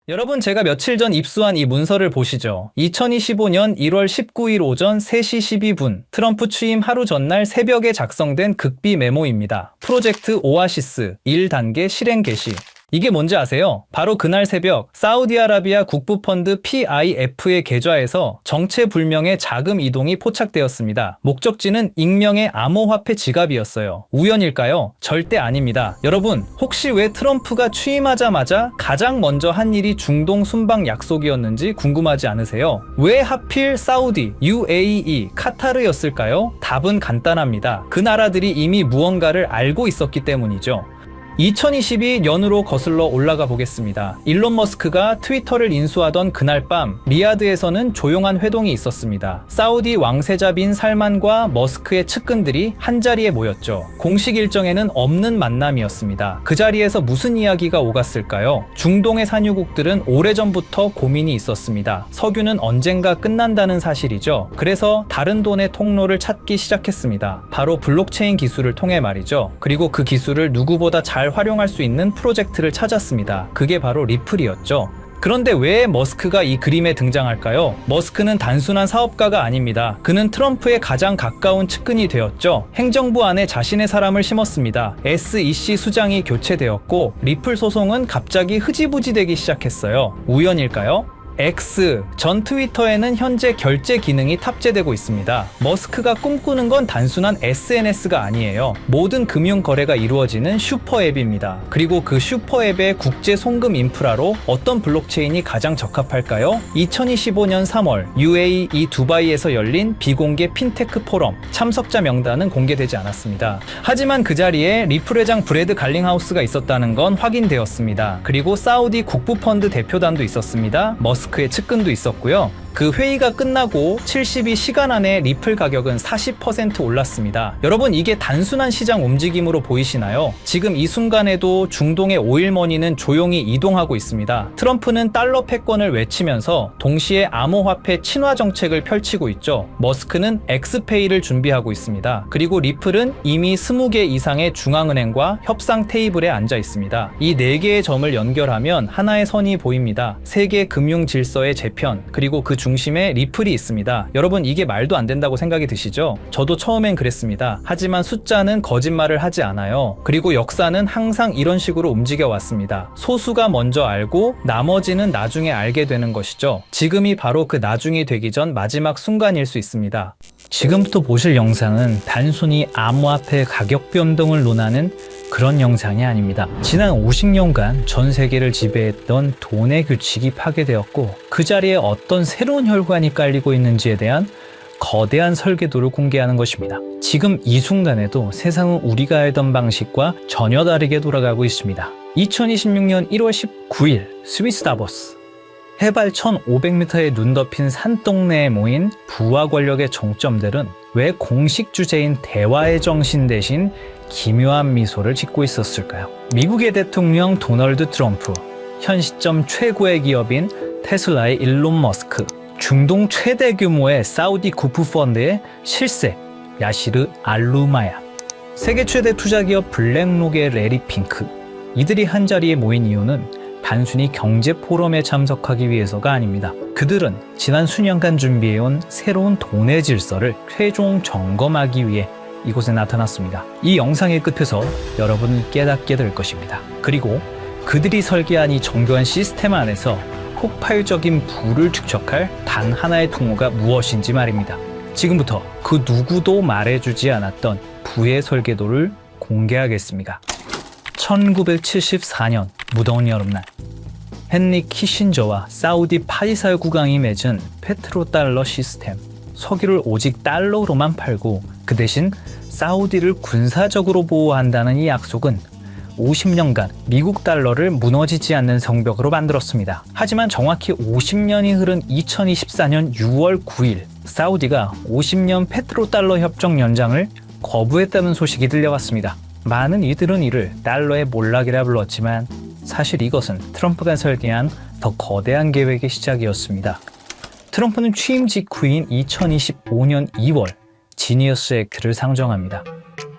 여러분, 제가 며칠 전 입수한 이 문서를 보시죠. 2025년 1월 19일 오전 3시 12분, 트럼프 취임 하루 전날 새벽에 작성된 극비 메모입니다. 프로젝트 오아시스 1단계 실행 개시. 이게 뭔지 아세요? 바로 그날 새벽 사우디아라비아 국부펀드 PIF의 계좌에서 정체불명의 자금 이동이 포착되었습니다. 목적지는 익명의 암호화폐 지갑이었어요. 우연일까요? 절대 아닙니다. 여러분, 혹시 왜 트럼프가 취임하자마자 가장 먼저 한 일이 중동 순방 약속이었는지 궁금하지 않으세요? 왜 하필 사우디, UAE, 카타르였을까요? 답은 간단합니다. 그 나라들이 이미 무언가를 알고 있었기 때문이죠. 2022년으로 거슬러 올라가 보겠습니다. 일론 머스크가 트위터를 인수하던 그날 밤 리야드에서는 조용한 회동이 있었습니다. 사우디 왕세자 빈 살만과 머스크의 측근들이 한자리에 모였죠. 공식 일정에는 없는 만남이었습니다. 그 자리에서 무슨 이야기가 오갔을까요? 중동의 산유국들은 오래전부터 고민이 있었습니다. 석유는 언젠가 끝난다는 사실이죠. 그래서 다른 돈의 통로를 찾기 시작했습니다. 바로 블록체인 기술을 통해 말이죠. 그리고 그 기술을 누구보다 잘 활용할 수 있는 프로젝트를 찾았습니다. 그게 바로 리플이었죠. 그런데 왜 머스크가 이 그림에 등장할까요? 머스크는 단순한 사업가가 아닙니다. 그는 트럼프의 가장 가까운 측근이 되었죠. 행정부 안에 자신의 사람을 심었습니다. SEC 수장이 교체되었고 리플 소송은 갑자기 흐지부지 되기 시작했어요. 우연일까요? X, 전 트위터에는 현재 결제 기능이 탑재되고 있습니다. 머스크가 꿈꾸는 건 단순한 SNS가 아니에요. 모든 금융 거래가 이루어지는 슈퍼앱입니다. 그리고 그 슈퍼앱의 국제 송금 인프라로 어떤 블록체인이 가장 적합할까요? 2025년 3월 UAE 두바이에서 열린 비공개 핀테크 포럼, 참석자 명단은 공개되지 않았습니다. 하지만 그 자리에 리플 회장 브래드 갈링하우스가 있었다는 건 확인되었습니다. 그리고 사우디 국부펀드 대표단도 있었습니다. 머스크의 측근도 있었고요. 그 회의가 끝나고 72시간 안에 리플 가격은 40% 올랐습니다. 여러분, 이게 단순한 시장 움직임으로 보이시나요? 지금 이 순간에도 중동의 오일머니는 조용히 이동하고 있습니다. 트럼프는 달러 패권을 외치면서 동시에 암호화폐 친화 정책을 펼치고 있죠. 머스크는 엑스페이를 준비하고 있습니다. 그리고 리플은 이미 20개 이상의 중앙은행과 협상 테이블에 앉아 있습니다. 이 4개의 점을 연결하면 하나의 선이 보입니다. 세계 금융 질서의 재편, 그리고 그 중심에 리플이 있습니다. 여러분, 이게 말도 안 된다고 생각이 드시죠? 저도 처음엔 그랬습니다. 하지만 숫자는 거짓말을 하지 않아요. 그리고 역사는 항상 이런 식으로 움직여 왔습니다. 소수가 먼저 알고 나머지는 나중에 알게 되는 것이죠. 지금이 바로 그 나중이 되기 전 마지막 순간일 수 있습니다. 지금부터 보실 영상은 단순히 암호화폐 가격 변동을 논하는 그런 영상이 아닙니다. 지난 50년간 전 세계를 지배했던 돈의 규칙이 파괴되었고 그 자리에 어떤 새로운 혈관이 깔리고 있는지에 대한 거대한 설계도를 공개하는 것입니다. 지금 이 순간에도 세상은 우리가 알던 방식과 전혀 다르게 돌아가고 있습니다. 2026년 1월 19일 스위스 다보스. 해발 1500m에 눈 덮인 산동네에 모인 부와 권력의 정점들은 왜 공식 주제인 대화의 정신 대신 기묘한 미소를 짓고 있었을까요? 미국의 대통령 도널드 트럼프, 현 시점 최고의 기업인 테슬라의 일론 머스크, 중동 최대 규모의 사우디 국부펀드의 실세 야시르 알루마야, 세계 최대 투자기업 블랙록의 레리 핑크. 이들이 한자리에 모인 이유는 단순히 경제 포럼에 참석하기 위해서가 아닙니다. 그들은 지난 수년간 준비해온 새로운 돈의 질서를 최종 점검하기 위해 이곳에 나타났습니다. 이 영상의 끝에서 여러분은 깨닫게 될 것입니다. 그리고 그들이 설계한 이 정교한 시스템 안에서 폭발적인 부를 축적할 단 하나의 통로가 무엇인지 말입니다. 지금부터 그 누구도 말해주지 않았던 부의 설계도를 공개하겠습니다. 1974년 무더운 여름날, 헨리 키신저와 사우디 파이살 국왕이 맺은 페트로달러 시스템, 석유를 오직 달러로만 팔고 그 대신 사우디를 군사적으로 보호한다는 이 약속은 50년간 미국 달러를 무너지지 않는 성벽으로 만들었습니다. 하지만 정확히 50년이 흐른 2024년 6월 9일 사우디가 50년 페트로달러 협정 연장을 거부했다는 소식이 들려왔습니다. 많은 이들은 이를 달러의 몰락이라 불렀지만 사실 이것은 트럼프가 설계한 더 거대한 계획의 시작이었습니다. 트럼프는 취임 직후인 2025년 2월 지니어스 액트를 상정합니다.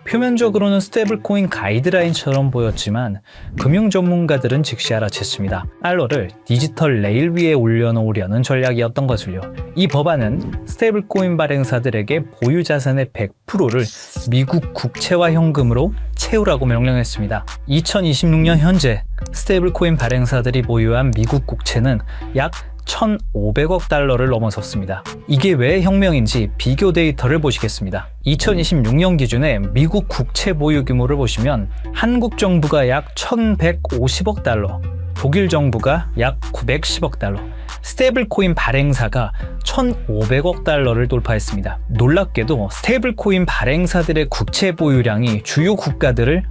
표면적으로는 스테이블 코인 가이드라인처럼 보였지만 금융 전문가들은 즉시 알아챘습니다. 달러를 디지털 레일 위에 올려놓으려는 전략이었던 것을요. 이 법안은 스테이블 코인 발행사들에게 보유 자산의 100%를 미국 국채화 현금으로 채우라고 명령했습니다. 2026년 현재 스테이블 코인 발행사들이 보유한 미국 국채는 약 1,500억 달러를 넘어섰습니다. 이게 왜 혁명인지 비교 데이터를 보시겠습니다. 2026년 기준의 미국 국채 보유 규모를 보시면 한국 정부가 약 1,150억 달러, 독일 정부가 약 910억 달러, 스테이블 코인 발행사가 1,500억 달러를 돌파했습니다. 놀랍게도 스테이블 코인 발행사들의 국채 보유량이 주요 국가들을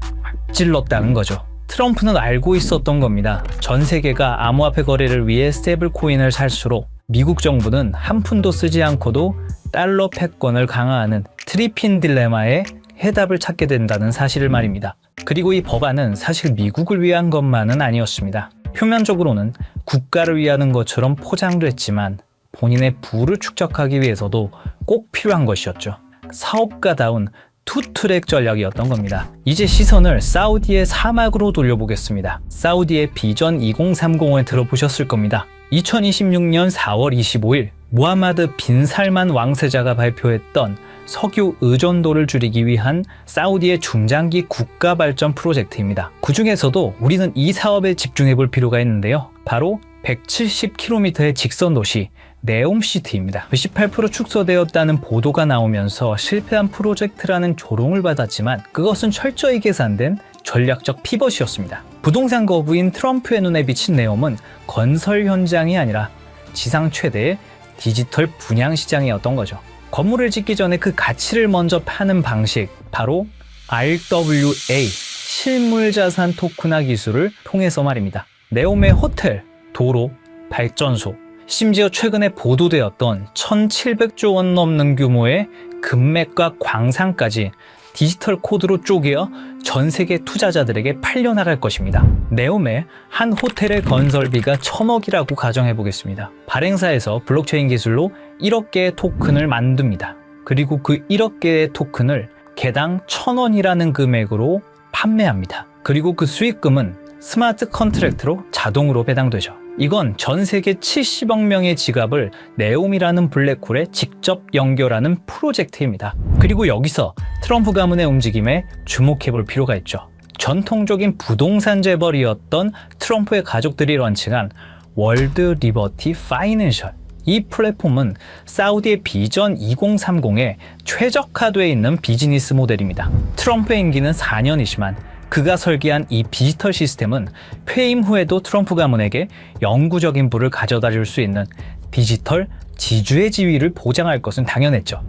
앞질렀다는 거죠. 트럼프는 알고 있었던 겁니다. 전 세계가 암호화폐 거래를 위해 스테이블 코인을 살수록 미국 정부는 한 푼도 쓰지 않고도 달러 패권을 강화하는 트리핀 딜레마의 해답을 찾게 된다는 사실을 말입니다. 그리고 이 법안은 사실 미국을 위한 것만은 아니었습니다. 표면적으로는 국가를 위하는 것처럼 포장됐지만 본인의 부를 축적하기 위해서도 꼭 필요한 것이었죠. 사업가다운 투트랙 전략이었던 겁니다. 이제 시선을 사우디의 사막으로 돌려보겠습니다. 사우디의 비전 2030을 들어보셨을 겁니다. 2026년 4월 25일 무하마드 빈 살만 왕세자가 발표했던 석유 의존도를 줄이기 위한 사우디의 중장기 국가 발전 프로젝트입니다. 그 중에서도 우리는 이 사업에 집중해 볼 필요가 있는데요. 바로 170km의 직선 도시 네옴시티입니다. 18% 축소되었다는 보도가 나오면서 실패한 프로젝트라는 조롱을 받았지만 그것은 철저히 계산된 전략적 피벗이었습니다. 부동산 거부인 트럼프의 눈에 비친 네옴은 건설 현장이 아니라 지상 최대의 디지털 분양 시장이었던 거죠. 건물을 짓기 전에 그 가치를 먼저 파는 방식, 바로 RWA, 실물자산 토큰화 기술을 통해서 말입니다. 네옴의 호텔, 도로, 발전소, 심지어 최근에 보도되었던 1,700조 원 넘는 규모의 금맥과 광산까지 디지털 코드로 쪼개어 전 세계 투자자들에게 팔려나갈 것입니다. 네옴의 한 호텔의 건설비가 1,000억이라고 가정해 보겠습니다. 발행사에서 블록체인 기술로 1억 개의 토큰을 만듭니다. 그리고 그 1억 개의 토큰을 개당 1,000원이라는 금액으로 판매합니다. 그리고 그 수익금은 스마트 컨트랙트로 자동으로 배당되죠. 이건 전 세계 70억 명의 지갑을 네옴이라는 블랙홀에 직접 연결하는 프로젝트입니다. 그리고 여기서 트럼프 가문의 움직임에 주목해 볼 필요가 있죠. 전통적인 부동산 재벌이었던 트럼프의 가족들이 런칭한 월드 리버티 파이낸셜. 이 플랫폼은 사우디의 비전 2030에 최적화되어 있는 비즈니스 모델입니다. 트럼프의 임기는 4년이지만 그가 설계한 이 디지털 시스템은 퇴임 후에도 트럼프 가문에게 영구적인 부를 가져다 줄 수 있는 디지털 지주의 지위를 보장할 것은 당연했죠.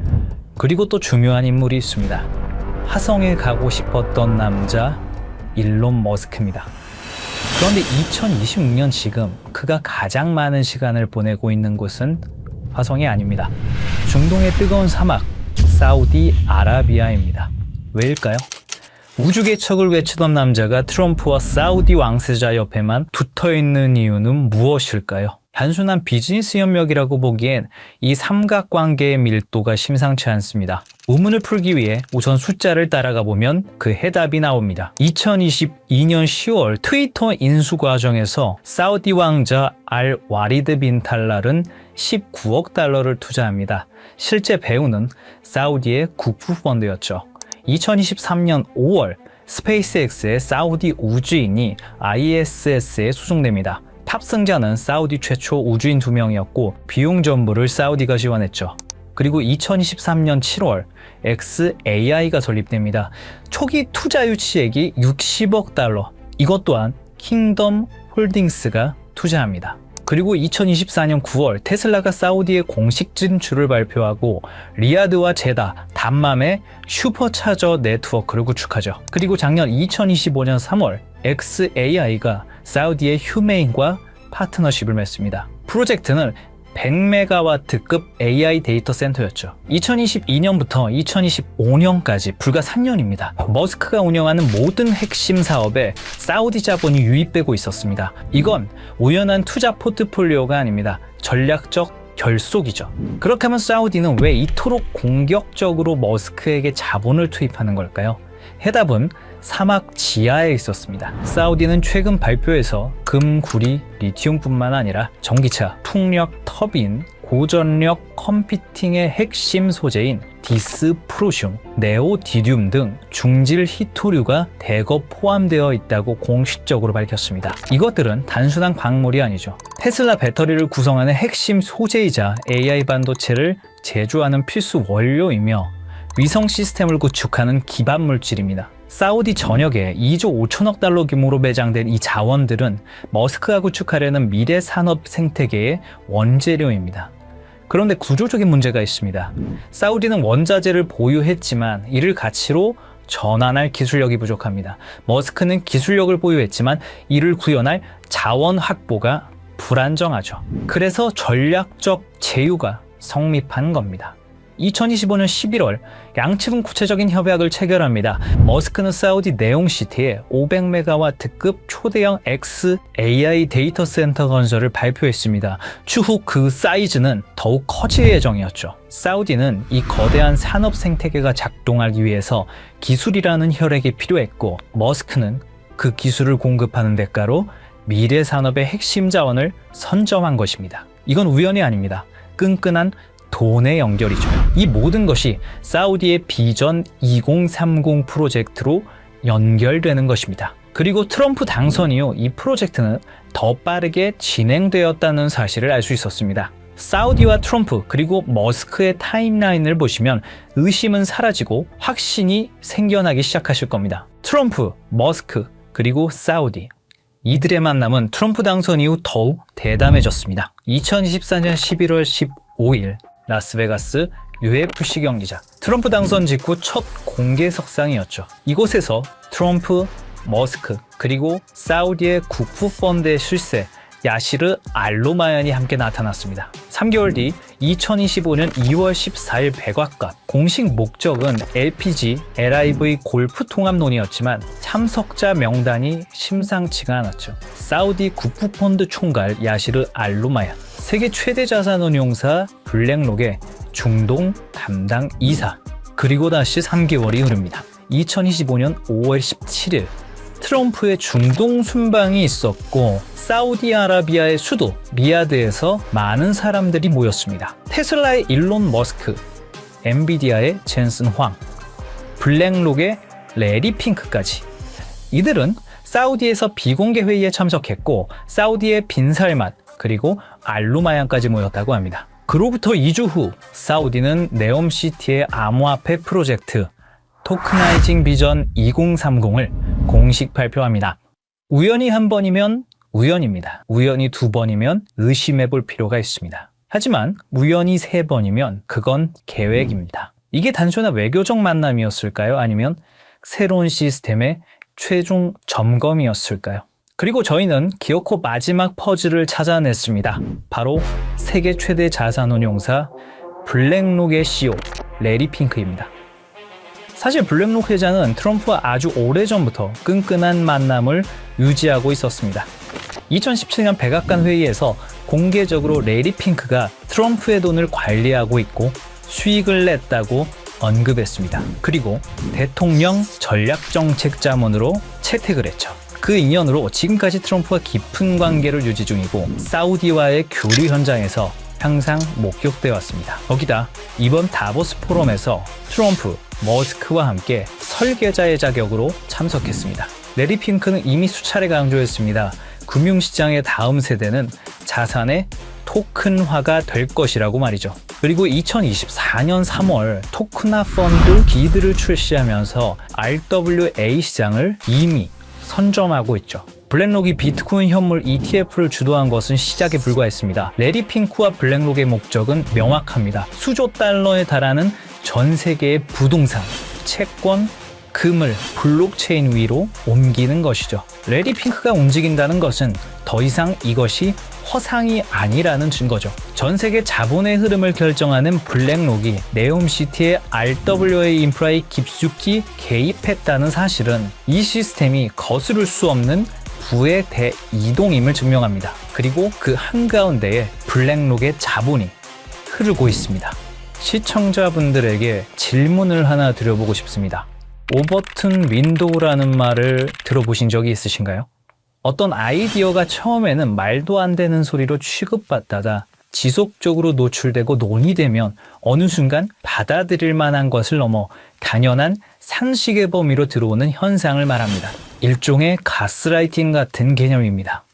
그리고 또 중요한 인물이 있습니다. 화성에 가고 싶었던 남자 일론 머스크입니다. 그런데 2026년 지금 그가 가장 많은 시간을 보내고 있는 곳은 화성이 아닙니다. 중동의 뜨거운 사막 사우디아라비아입니다. 왜일까요? 우주 개척을 외치던 남자가 트럼프와 사우디 왕세자 옆에만 붙어있는 이유는 무엇일까요? 단순한 비즈니스 협력이라고 보기엔 이 삼각관계의 밀도가 심상치 않습니다. 의문을 풀기 위해 우선 숫자를 따라가 보면 그 해답이 나옵니다. 2022년 10월 트위터 인수 과정에서 사우디 왕자 알 와리드 빈 탈랄은 19억 달러를 투자합니다. 실제 배우는 사우디의 국부 펀드였죠. 2023년 5월 스페이스X의 사우디 우주인이 ISS에 수송됩니다. 탑승자는 사우디 최초 우주인 2명이었고 비용 전부를 사우디가 지원했죠. 그리고 2023년 7월 xAI가 설립됩니다. 초기 투자 유치액이 60억 달러. 이것 또한 킹덤 홀딩스가 투자합니다. 그리고 2024년 9월 테슬라가 사우디의 공식 진출을 발표하고 리야드와 제다, 담맘의 슈퍼차저 네트워크를 구축하죠. 그리고 작년 2025년 3월 xAI가 사우디의 휴메인과 파트너십을 맺습니다. 프로젝트는 100메가와트급 AI 데이터 센터였죠. 2022년부터 2025년까지 불과 3년입니다. 머스크가 운영하는 모든 핵심 사업에 사우디 자본이 유입되고 있었습니다. 이건 우연한 투자 포트폴리오가 아닙니다. 전략적 결속이죠. 그렇다면 사우디는 왜 이토록 공격적으로 머스크에게 자본을 투입하는 걸까요? 해답은 사막 지하에 있었습니다. 사우디는 최근 발표에서 금, 구리, 리튬뿐만 아니라 전기차, 풍력, 터빈, 고전력 컴퓨팅의 핵심 소재인 디스프로슘, 네오디듐 등 중질 히토류가 대거 포함되어 있다고 공식적으로 밝혔습니다. 이것들은 단순한 광물이 아니죠. 테슬라 배터리를 구성하는 핵심 소재이자 AI 반도체를 제조하는 필수 원료이며 위성 시스템을 구축하는 기반 물질입니다. 사우디 전역에 2조 5천억 달러 규모로 매장된 이 자원들은 머스크가 구축하려는 미래 산업 생태계의 원재료입니다. 그런데 구조적인 문제가 있습니다. 사우디는 원자재를 보유했지만 이를 가치로 전환할 기술력이 부족합니다. 머스크는 기술력을 보유했지만 이를 구현할 자원 확보가 불안정하죠. 그래서 전략적 제휴가 성립한 겁니다. 2025년 11월 양측은 구체적인 협약을 체결합니다. 머스크는 사우디 네옴시티에 500메가와트급 초대형 XAI 데이터 센터 건설을 발표했습니다. 추후 그 사이즈는 더욱 커질 예정이었죠. 사우디는 이 거대한 산업 생태계가 작동하기 위해서 기술이라는 혈액이 필요했고 머스크는 그 기술을 공급하는 대가로 미래 산업의 핵심 자원을 선점한 것입니다. 이건 우연이 아닙니다. 끈끈한 돈의 연결이죠. 이 모든 것이 사우디의 비전 2030 프로젝트로 연결되는 것입니다. 그리고 트럼프 당선 이후 이 프로젝트는 더 빠르게 진행되었다는 사실을 알 수 있었습니다. 사우디와 트럼프 그리고 머스크의 타임라인을 보시면 의심은 사라지고 확신이 생겨나기 시작하실 겁니다. 트럼프, 머스크, 그리고 사우디. 이들의 만남은 트럼프 당선 이후 더욱 대담해졌습니다. 2024년 11월 15일 라스베가스 UFC 경기장. 트럼프 당선 직후 첫 공개 석상이었죠. 이곳에서 트럼프, 머스크, 그리고 사우디의 국부 펀드의 실세 야시르 알로마얀이 함께 나타났습니다. 3개월 뒤 2025년 2월 14일 백악관. 공식 목적은 LPG, LIV 골프 통합론이었지만 참석자 명단이 심상치가 않았죠. 사우디 국부 펀드 총괄 야시르 알로마얀, 세계 최대 자산운용사 블랙록의 중동 담당 이사. 그리고 다시 3개월이 흐릅니다. 2025년 5월 17일 트럼프의 중동 순방이 있었고 사우디아라비아의 수도 리야드에서 많은 사람들이 모였습니다. 테슬라의 일론 머스크, 엔비디아의 젠슨 황, 블랙록의 레리 핑크까지. 이들은 사우디에서 비공개 회의에 참석했고 사우디의 빈살맛 그리고 알루마얀까지 모였다고 합니다. 그로부터 2주 후 사우디는 네옴시티의 암호화폐 프로젝트 토크나이징 비전 2030을 공식 발표합니다. 우연히 한 번이면 우연입니다. 우연히 두 번이면 의심해 볼 필요가 있습니다. 하지만 우연히 세 번이면 그건 계획입니다. 이게 단순한 외교적 만남이었을까요? 아니면 새로운 시스템의 최종 점검이었을까요? 그리고 저희는 기어코 마지막 퍼즐을 찾아냈습니다. 바로 세계 최대 자산운용사 블랙록의 CEO 레리 핑크입니다. 사실 블랙록 회장은 트럼프와 아주 오래전부터 끈끈한 만남을 유지하고 있었습니다. 2017년 백악관 회의에서 공개적으로 레리 핑크가 트럼프의 돈을 관리하고 있고 수익을 냈다고 언급했습니다. 그리고 대통령 전략정책자문으로 채택을 했죠. 그 인연으로 지금까지 트럼프와 깊은 관계를 유지 중이고 사우디와의 교류 현장에서 항상 목격돼 왔습니다. 거기다 이번 다보스 포럼에서 트럼프, 머스크와 함께 설계자의 자격으로 참석했습니다. 레리 핑크는 이미 수차례 강조했습니다. 금융시장의 다음 세대는 자산의 토큰화가 될 것이라고 말이죠. 그리고 2024년 3월 토크나 펀드 기드를 출시하면서 RWA 시장을 이미 선점하고 있죠. 블랙록이 비트코인 현물 ETF를 주도한 것은 시작에 불과했습니다. 레리 핑크와 블랙록의 목적은 명확합니다. 수조 달러에 달하는 전 세계의 부동산, 채권, 금을 블록체인 위로 옮기는 것이죠. 레리 핑크가 움직인다는 것은 더 이상 이것이 허상이 아니라는 증거죠. 전 세계 자본의 흐름을 결정하는 블랙록이 네옴시티의 RWA 인프라에 깊숙이 개입했다는 사실은 이 시스템이 거스를 수 없는 부의 대이동임을 증명합니다. 그리고 그 한가운데에 블랙록의 자본이 흐르고 있습니다. 시청자분들에게 질문을 하나 드려보고 싶습니다. 오버튼 윈도우라는 말을 들어보신 적이 있으신가요? 어떤 아이디어가 처음에는 말도 안 되는 소리로 취급받다가 지속적으로 노출되고 논의되면 어느 순간 받아들일 만한 것을 넘어 당연한 상식의 범위로 들어오는 현상을 말합니다. 일종의 가스라이팅 같은 개념입니다.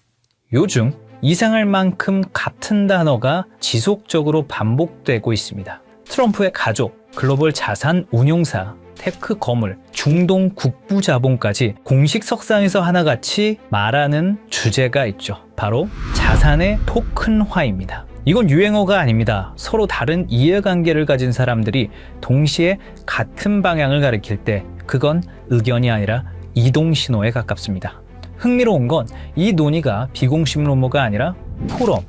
요즘 이상할 만큼 같은 단어가 지속적으로 반복되고 있습니다. 트럼프의 가족, 글로벌 자산 운용사, 테크 거물, 중동 국부 자본까지 공식 석상에서 하나같이 말하는 주제가 있죠. 바로 자산의 토큰화입니다. 이건 유행어가 아닙니다. 서로 다른 이해관계를 가진 사람들이 동시에 같은 방향을 가리킬 때 그건 의견이 아니라 이동신호에 가깝습니다. 흥미로운 건 이 논의가 비공식 루머가 아니라 포럼,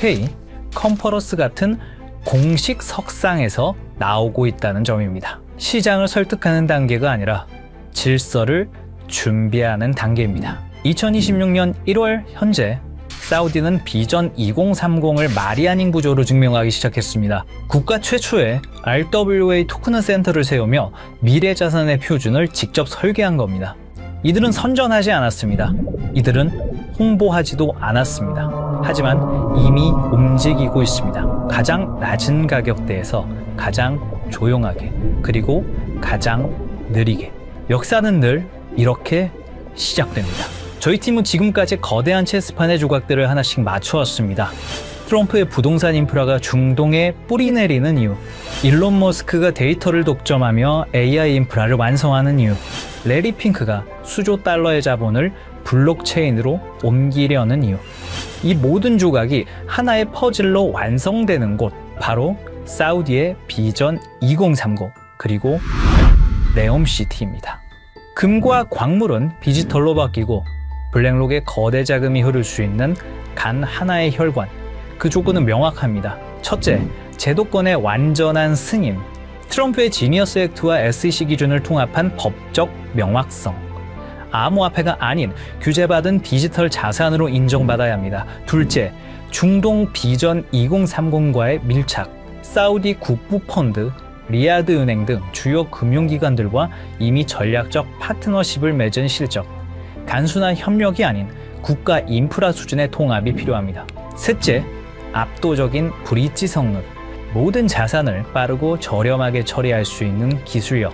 회의, 컨퍼런스 같은 공식 석상에서 나오고 있다는 점입니다. 시장을 설득하는 단계가 아니라 질서를 준비하는 단계입니다. 2026년 1월 현재 사우디는 비전 2030을 말이 아닌 구조로 증명하기 시작했습니다. 국가 최초의 RWA 토큰 센터를 세우며 미래 자산의 표준을 직접 설계한 겁니다. 이들은 선전하지 않았습니다. 이들은 홍보하지도 않았습니다. 하지만 이미 움직이고 있습니다. 가장 낮은 가격대에서 가장 조용하게, 그리고 가장 느리게. 역사는 늘 이렇게 시작됩니다. 저희 팀은 지금까지 거대한 체스판의 조각들을 하나씩 맞추었습니다. 트럼프의 부동산 인프라가 중동에 뿌리 내리는 이유, 일론 머스크가 데이터를 독점하며 AI 인프라를 완성하는 이유, 레리 핑크가 수조 달러의 자본을 블록체인으로 옮기려는 이유. 이 모든 조각이 하나의 퍼즐로 완성되는 곳, 바로 사우디의 비전 2030, 그리고 네옴시티입니다. 금과 광물은 디지털로 바뀌고 블랙록에 거대 자금이 흐를 수 있는 단 하나의 혈관, 그 조건은 명확합니다. 첫째, 제도권의 완전한 승인. 트럼프의 지니어스 액트와 SEC 기준을 통합한 법적 명확성. 암호화폐가 아닌 규제받은 디지털 자산으로 인정받아야 합니다. 둘째, 중동 비전 2030과의 밀착. 사우디 국부펀드, 리야드 은행 등 주요 금융기관들과 이미 전략적 파트너십을 맺은 실적. 단순한 협력이 아닌 국가 인프라 수준의 통합이 필요합니다. 셋째, 압도적인 브릿지 성능. 모든 자산을 빠르고 저렴하게 처리할 수 있는 기술력.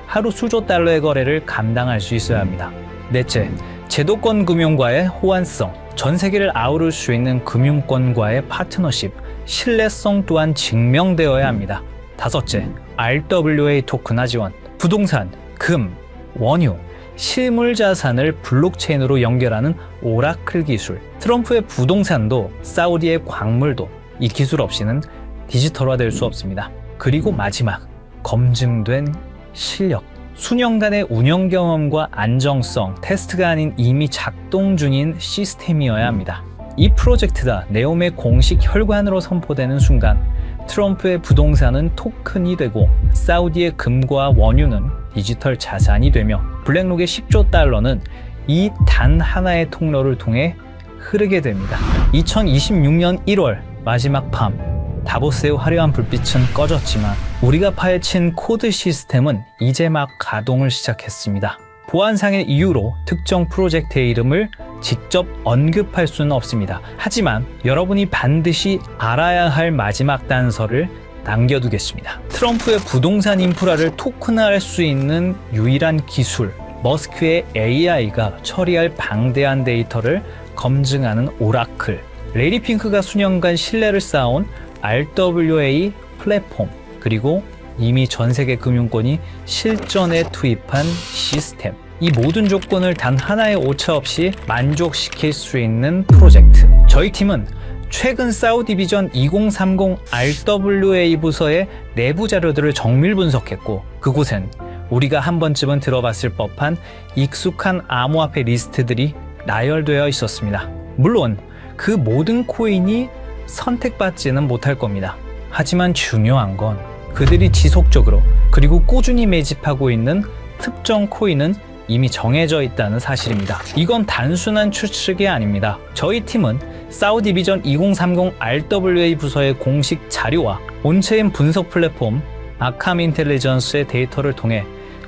하루 수조 달러의 거래를 감당할 수 있어야 합니다. 넷째, 제도권 금융과의 호환성. 전 세계를 아우를 수 있는 금융권과의 파트너십. 신뢰성 또한 증명되어야 합니다. 다섯째, RWA 토큰화 지원. 부동산, 금, 원유, 실물 자산을 블록체인으로 연결하는 오라클 기술. 트럼프의 부동산도 사우디의 광물도 이 기술 없이는 디지털화될 수 없습니다. 그리고 마지막, 검증된 실력. 수년간의 운영 경험과 안정성, 테스트가 아닌 이미 작동 중인 시스템이어야 합니다. 이 프로젝트가 네옴의 공식 혈관으로 선포되는 순간 트럼프의 부동산은 토큰이 되고 사우디의 금과 원유는 디지털 자산이 되며 블랙록의 10조 달러는 이 단 하나의 통로를 통해 흐르게 됩니다. 2026년 1월 마지막 밤, 다보스의 화려한 불빛은 꺼졌지만 우리가 파헤친 코드 시스템은 이제 막 가동을 시작했습니다. 보안상의 이유로 특정 프로젝트의 이름을 직접 언급할 수는 없습니다. 하지만 여러분이 반드시 알아야 할 마지막 단서를 남겨두겠습니다. 트럼프의 부동산 인프라를 토큰화할 수 있는 유일한 기술, 머스크의 AI가 처리할 방대한 데이터를 검증하는 오라클. 레리 핑크가 수년간 신뢰를 쌓아온 RWA 플랫폼, 그리고 이미 전 세계 금융권이 실전에 투입한 시스템. 이 모든 조건을 단 하나의 오차 없이 만족시킬 수 있는 프로젝트. 저희 팀은 최근 사우디 비전 2030 RWA 부서의 내부 자료들을 정밀 분석했고, 그곳엔 우리가 한 번쯤은 들어봤을 법한 익숙한 암호화폐 리스트들이 나열되어 있었습니다. 물론 그 모든 코인이 선택받지는 못할 겁니다. 하지만 중요한 건 그들이 지속적으로 그리고 꾸준히 매집하고 있는 특정 코인은 이미 정해져 있다는 사실입니다. 이건 단순한 추측이 아닙니다. 저희 팀은 사우디 비전 2030 RWA 부서의 공식 자료와 온체인 분석 플랫폼 아캄 인텔리전스의 데이터를 통해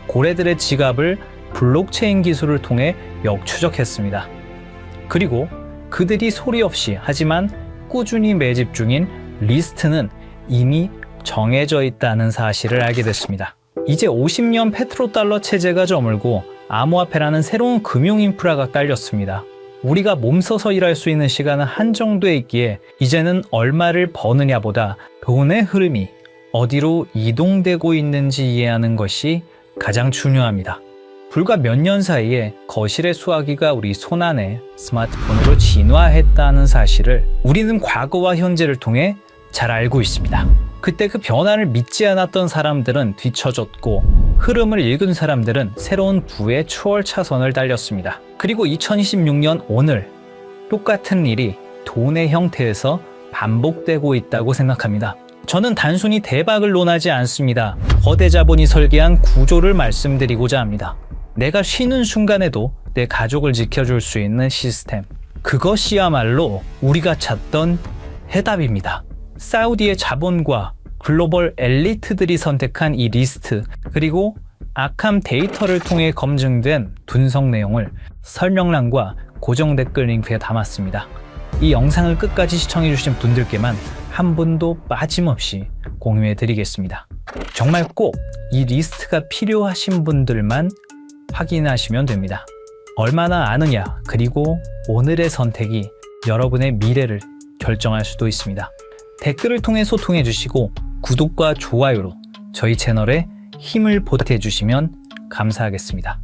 고래들의 지갑을 블록체인 기술을 통해 역추적했습니다. 그리고 그들이 소리 없이 하지만 꾸준히 매집 중인 리스트는 이미 정해져 있다는 사실을 알게 됐습니다. 이제 50년 페트로달러 체제가 저물고 암호화폐라는 새로운 금융 인프라가 깔렸습니다. 우리가 몸서서 일할 수 있는 시간은 한정돼 있기에 이제는 얼마를 버느냐보다 돈의 흐름이 어디로 이동되고 있는지 이해하는 것이 가장 중요합니다. 불과 몇 년 사이에 거실의 수화기가 우리 손안에 스마트폰으로 진화했다는 사실을 우리는 과거와 현재를 통해 잘 알고 있습니다. 그때 그 변화를 믿지 않았던 사람들은 뒤처졌고 흐름을 읽은 사람들은 새로운 부의 추월 차선을 달렸습니다. 그리고 2026년 오늘 똑같은 일이 돈의 형태에서 반복되고 있다고 생각합니다. 저는 단순히 대박을 논하지 않습니다. 거대 자본이 설계한 구조를 말씀드리고자 합니다. 내가 쉬는 순간에도 내 가족을 지켜줄 수 있는 시스템. 그것이야말로 우리가 찾던 해답입니다. 사우디의 자본과 글로벌 엘리트들이 선택한 이 리스트, 그리고 악함 데이터를 통해 검증된 분석 내용을 설명란과 고정 댓글 링크에 담았습니다. 이 영상을 끝까지 시청해주신 분들께만 한 분도 빠짐없이 공유해 드리겠습니다. 정말 꼭 이 리스트가 필요하신 분들만 확인하시면 됩니다. 얼마나 아느냐, 그리고 오늘의 선택이 여러분의 미래를 결정할 수도 있습니다. 댓글을 통해 소통해 주시고 구독과 좋아요로 저희 채널에 힘을 보태주시면 감사하겠습니다.